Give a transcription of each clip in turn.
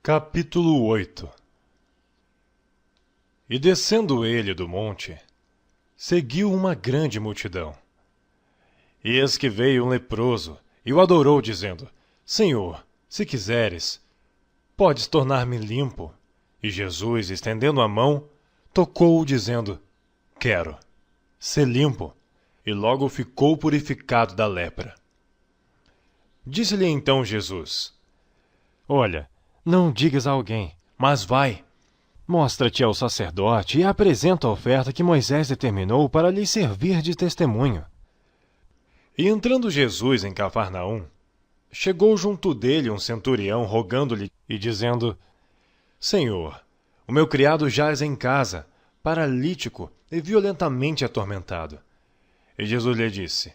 Capítulo 8. E descendo ele do monte, seguiu uma grande multidão. E eis que veio um leproso, e o adorou, dizendo: Senhor, se quiseres, podes tornar-me limpo. E Jesus, estendendo a mão, tocou-o, dizendo: Quero, sê limpo. E logo ficou purificado da lepra. Disse-lhe então Jesus: Olha, não digas a alguém, mas vai. Mostra-te ao sacerdote e apresenta a oferta que Moisés determinou para lhe servir de testemunho. E entrando Jesus em Cafarnaum, chegou junto dele um centurião rogando-lhe e dizendo: Senhor, o meu criado jaz em casa, paralítico e violentamente atormentado. E Jesus lhe disse: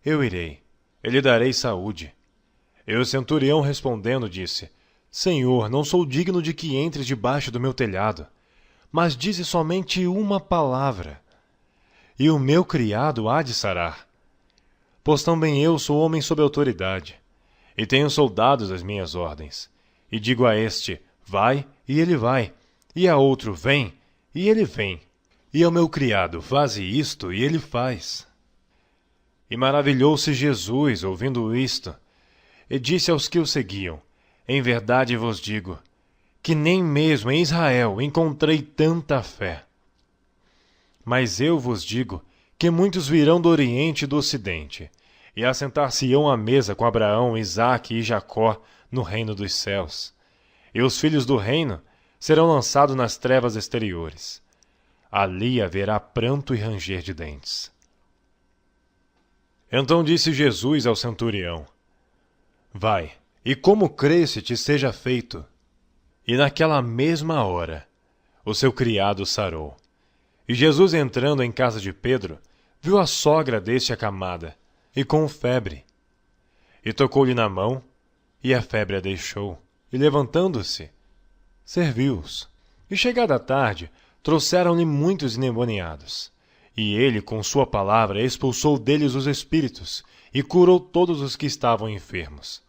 Eu irei, e lhe darei saúde. E o centurião respondendo disse: Senhor, não sou digno de que entres debaixo do meu telhado, mas dize somente uma palavra, e o meu criado há de sarar. Pois também eu sou homem sob autoridade, e tenho soldados às minhas ordens. E digo a este: vai, e ele vai, e a outro: vem, e ele vem. E ao meu criado: faze isto, e ele faz. E maravilhou-se Jesus ouvindo isto, e disse aos que o seguiam: Em verdade vos digo, que nem mesmo em Israel encontrei tanta fé. Mas eu vos digo que muitos virão do Oriente e do Ocidente, e assentar-se-ão à mesa com Abraão, Isaque e Jacó no reino dos céus. E os filhos do reino serão lançados nas trevas exteriores. Ali haverá pranto e ranger de dentes. Então disse Jesus ao centurião: Vai, e como cresce te seja feito. E naquela mesma hora, o seu criado sarou. E Jesus, entrando em casa de Pedro, viu a sogra deste acamada, e com febre. E tocou-lhe na mão, e a febre a deixou, e levantando-se, serviu-os. E chegada a tarde, trouxeram-lhe muitos endemoniados. E ele, com sua palavra, expulsou deles os espíritos, e curou todos os que estavam enfermos.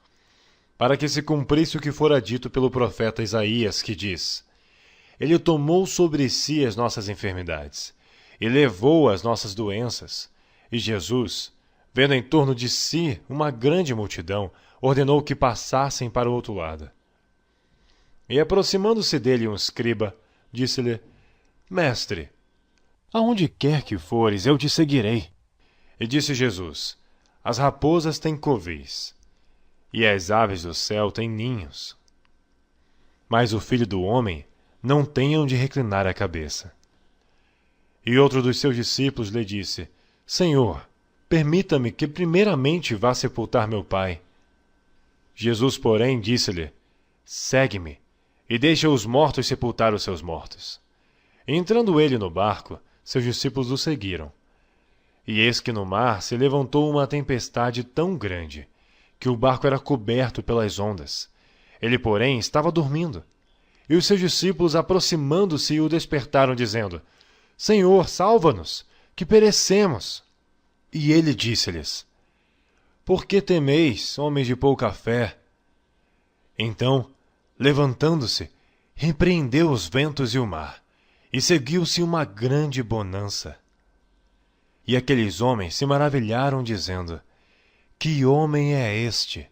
Para que se cumprisse o que fora dito pelo profeta Isaías, que diz: Ele tomou sobre si as nossas enfermidades, e levou as nossas doenças. E Jesus, vendo em torno de si uma grande multidão, ordenou que passassem para o outro lado. E aproximando-se dele um escriba, disse-lhe: Mestre, aonde quer que fores, eu te seguirei. E disse Jesus: As raposas têm covis, e as aves do céu têm ninhos. Mas o Filho do Homem não tem onde reclinar a cabeça. E outro dos seus discípulos lhe disse: Senhor, permita-me que primeiramente vá sepultar meu pai. Jesus, porém, disse-lhe: Segue-me, e deixa os mortos sepultar os seus mortos. E entrando ele no barco, seus discípulos o seguiram. E eis que no mar se levantou uma tempestade tão grande, que o barco era coberto pelas ondas. Ele, porém, estava dormindo. E os seus discípulos, aproximando-se, o despertaram, dizendo: Senhor, salva-nos, que perecemos. E ele disse-lhes: Por que temeis, homens de pouca fé? Então, levantando-se, repreendeu os ventos e o mar, e seguiu-se uma grande bonança. E aqueles homens se maravilharam, dizendo: Que homem é este,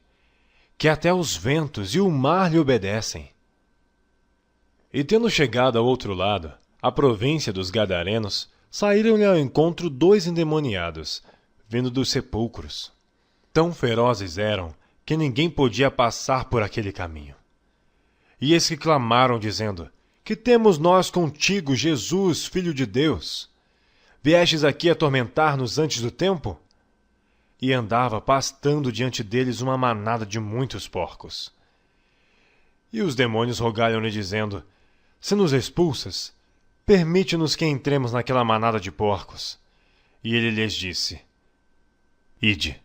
que até os ventos e o mar lhe obedecem? E tendo chegado ao outro lado, a província dos Gadarenos, saíram-lhe ao encontro 2 endemoniados, vindo dos sepulcros. Tão ferozes eram, que ninguém podia passar por aquele caminho. E eis que clamaram, dizendo: Que temos nós contigo, Jesus, Filho de Deus? Viestes aqui atormentar-nos antes do tempo? E andava pastando diante deles uma manada de muitos porcos. E os demônios rogaram-lhe, dizendo: Se nos expulsas, permite-nos que entremos naquela manada de porcos. E ele lhes disse: Ide.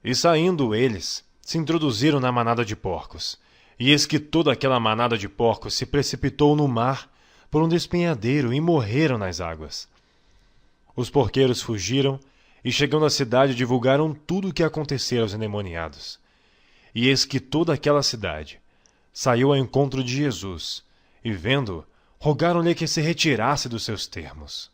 E saindo eles, se introduziram na manada de porcos. E eis que toda aquela manada de porcos se precipitou no mar, por um despenhadeiro, e morreram nas águas. Os porqueiros fugiram, e chegando à cidade divulgaram tudo o que acontecera aos endemoniados. E eis que toda aquela cidade saiu ao encontro de Jesus e, vendo-o, rogaram-lhe que se retirasse dos seus termos.